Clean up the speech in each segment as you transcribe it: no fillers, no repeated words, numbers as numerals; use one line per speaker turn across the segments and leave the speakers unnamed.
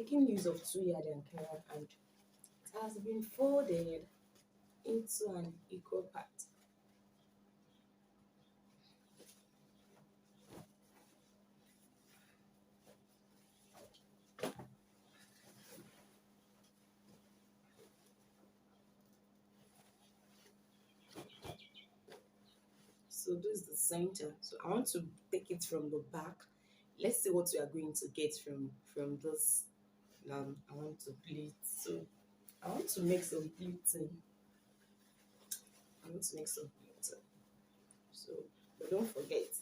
making use of 2-yard Ankara, and it has been folded into an equal part. So this is the center. So I want to take it from the back. Let's see what we are going to get from this. I want to pleat. So I want to make some pleating. I want to make some pleating. So, but don't forget,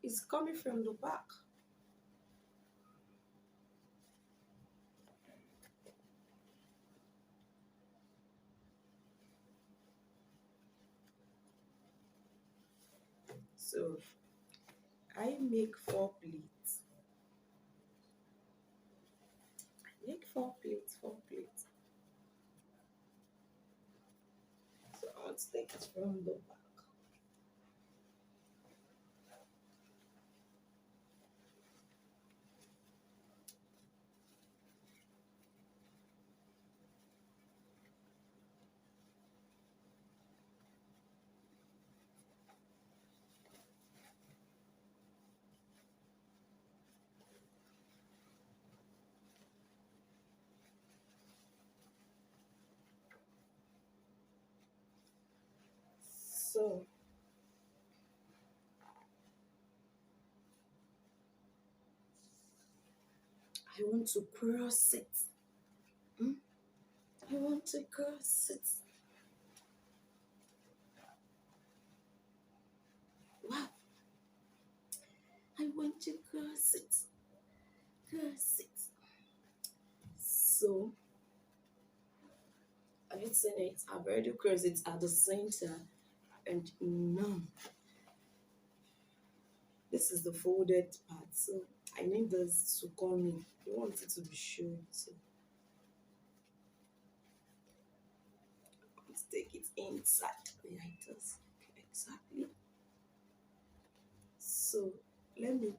it's coming from the back. So I make 4 pleats. I make 4 pleats, 4 pleats. So I want to take it from the back. So I want to cross it. I want to cross it. Wow. I want to cross it. Cross it. So have you seen it? I've already crossed it at the center. And now this is the folded part. So I need this to come in. You want it to be showing. So let's take it inside behind us. Okay, exactly. So let me,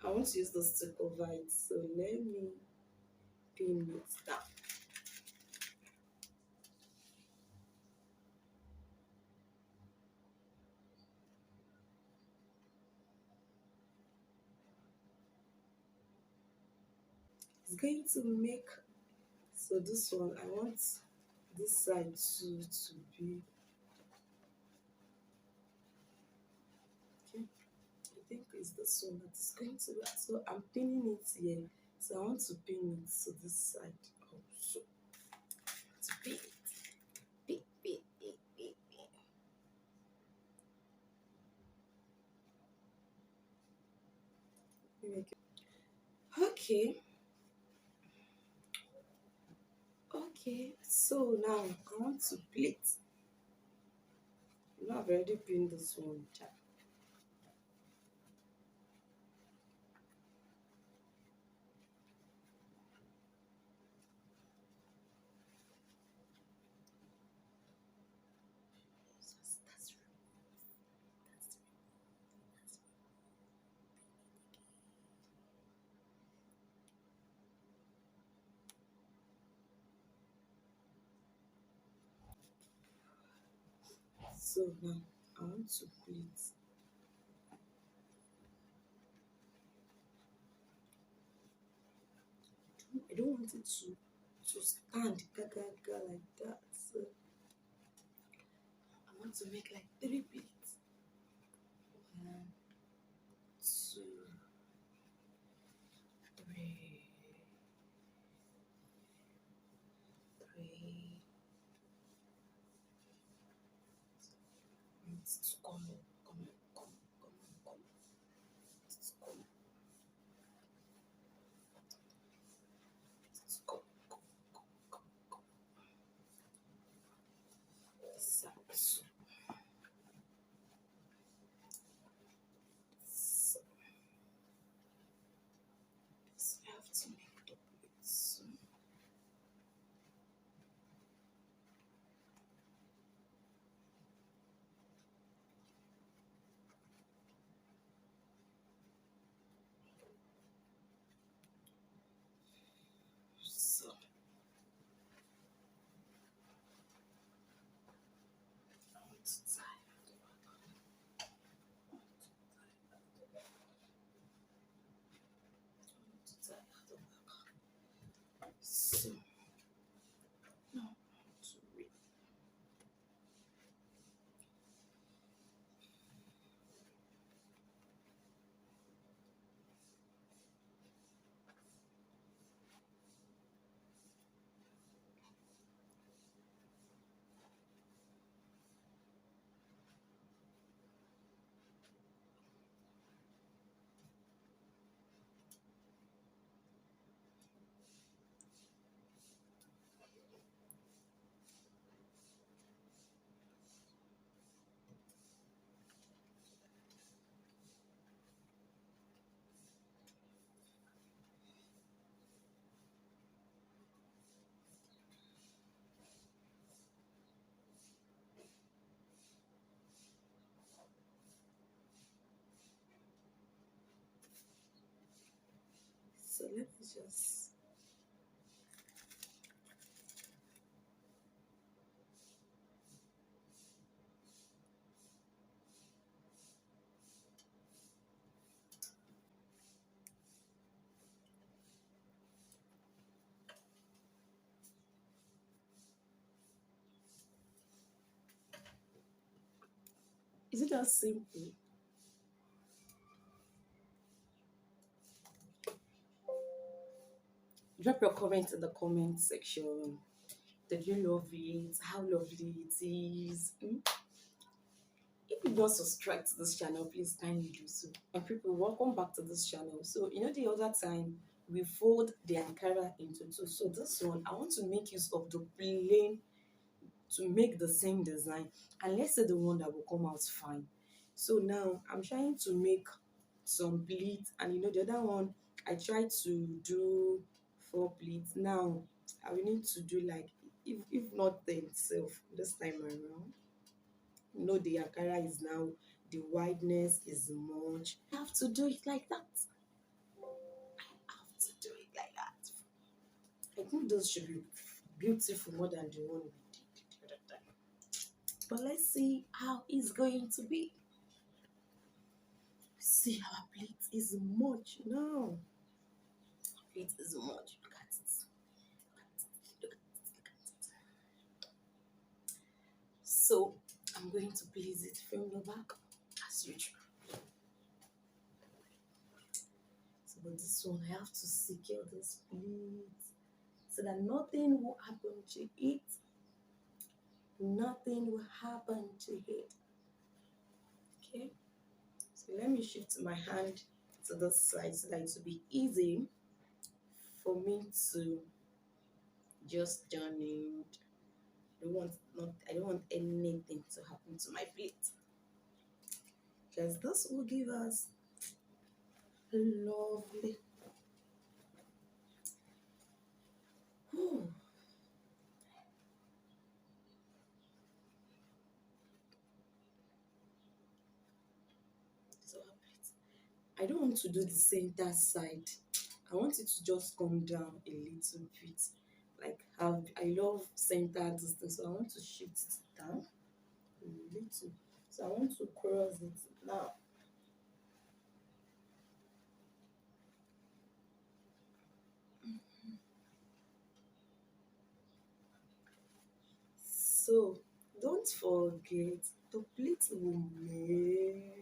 I want to use this to cover it. So let me pin it down. It's going to make, so this one, I want this side to be, okay, I think it's this one that is going to be, so I'm pinning it here. So I want to pin it to this side also. To pin it. Pin, pin, pin, pin, pin. Okay. Okay. So now I want to plait. You know, I've already pinned this one down. So now I want to plait. I don't want it to stand gaga like that. So I want to make like 3 pleats. 1, 2, 3, 3. It's come, come, come, come, come. It's come, it's come, come, come, come. So, so, so I have to make the pleats. So let me just. Is it that simple? Drop your comment in the comment section. Did you love it? How lovely it is? If you want to subscribe to this channel, please kindly do so. And people, welcome back to this channel. So, the other time we fold the Ankara into two. So, this one, I want to make use of the plain to make the same design. And let's say the one that will come out fine. So, now I'm trying to make some pleats. And the other one, I tried to do 4 pleats. Now, I will need to do like, if not 10 itself this time around. The Ankara is now, the wideness is much. I have to do it like that. I have to do it like that. I think those should be beautiful more than the one we did the other time. But let's see how it's going to be. See, our plate is much now. Plate is much. Look at it. Look at it. Look at it. Look at it. So I'm going to place it from the back as usual. So, but this one I have to secure this plate so that nothing will happen to it. Nothing will happen to it. Okay. So let me shift my hand to this side so that it will be easy for me to just turn it. I don't want anything to happen to my plate. Because this will give us lovely. So I don't want to do the center side. I want it to just come down a little bit. Like how I love center distance, so I want to shift it down a little. So I want to cross it now. So don't forget the plate will make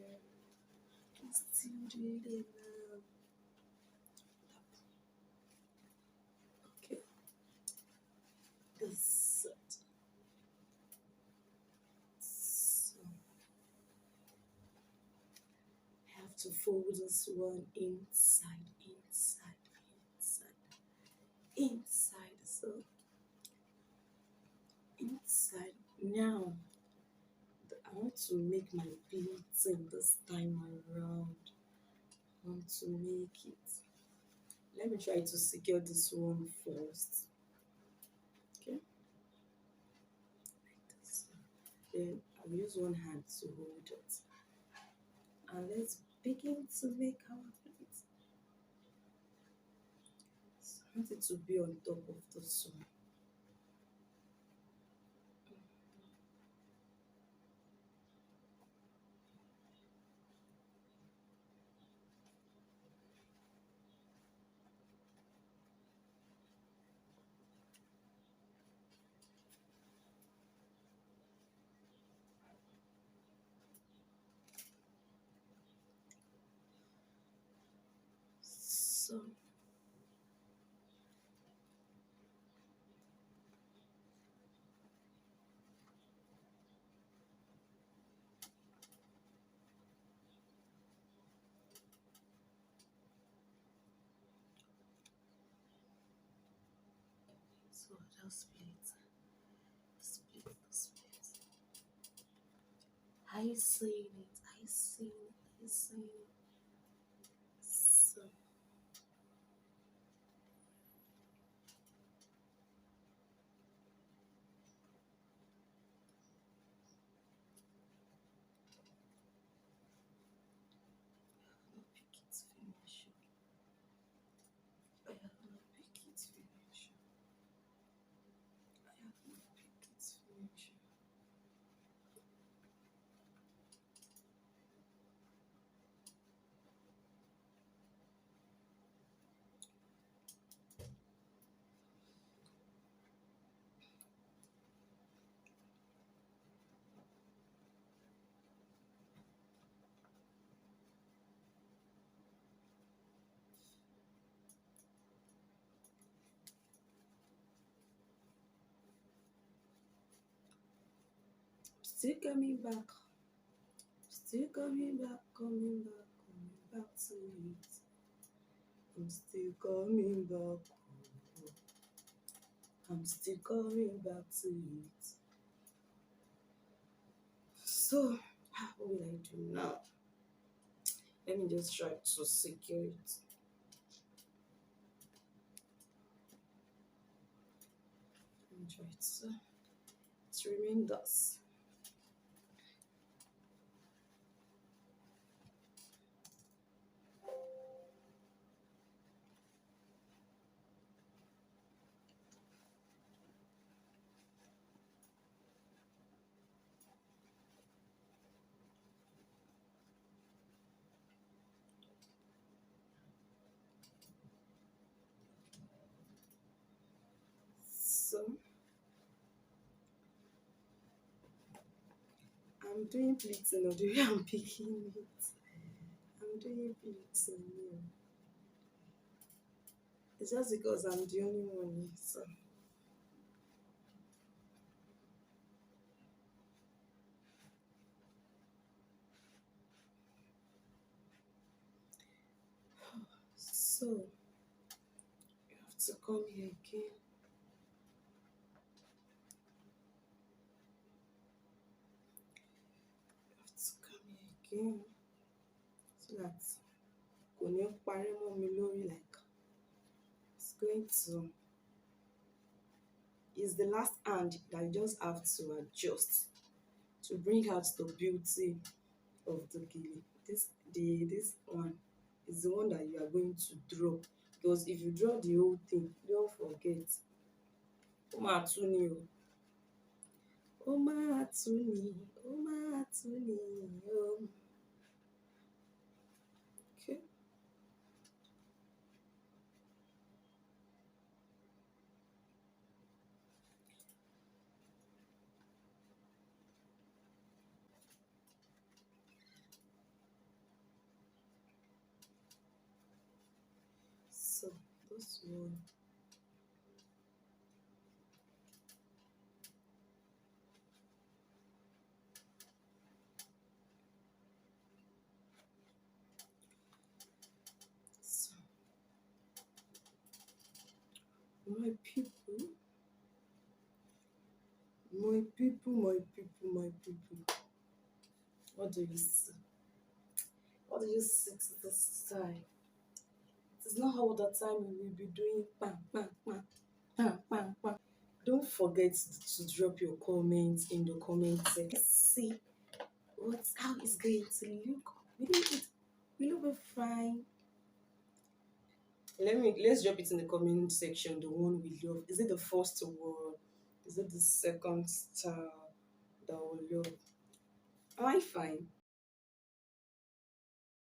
still doing it now. Okay, this so I have to fold this one inside, inside, inside, inside. So inside now. I want to make my pleating this time around. I want to make it. Let me try to secure this one first. Okay. Then I'll use one hand to hold it. And let's begin to make our plate. So I want it to be on top of this one. So just split. I see it. I see it. I see it. So pick it finish. still coming back, still coming back, coming back to it. I'm still coming back. I'm still coming back to it. So, what will I do now? Let me just try to secure it. Let me try to remain thus. So, I'm doing pleating or the way I'm picking it. I'm doing pleating here. It's just because I'm the only one here, so. So, you have to come here again. You have to come here again. So that kò ní parí mọ́ mi lórí, like it's going to. It's the last hand that you just have to adjust to bring out the beauty of the gele. This one is the one that you are going to draw, because if you draw the whole thing, don't forget. Ó máa tú ni o. Ó máa tú ni. Ó máa tú ni o. Okay. So this one. So, my people, my people, my people, my people. What do you see? What do you see to this time? It is not all the time we will be doing bang, bang, bang, bang, bang, bang. Don't forget to drop your comments in the comment section. Let's see how it's going to look. Will it be fine? Let's drop it in the comment section. The one we love. Is it the first one? Is it the second style that we love? Am I fine?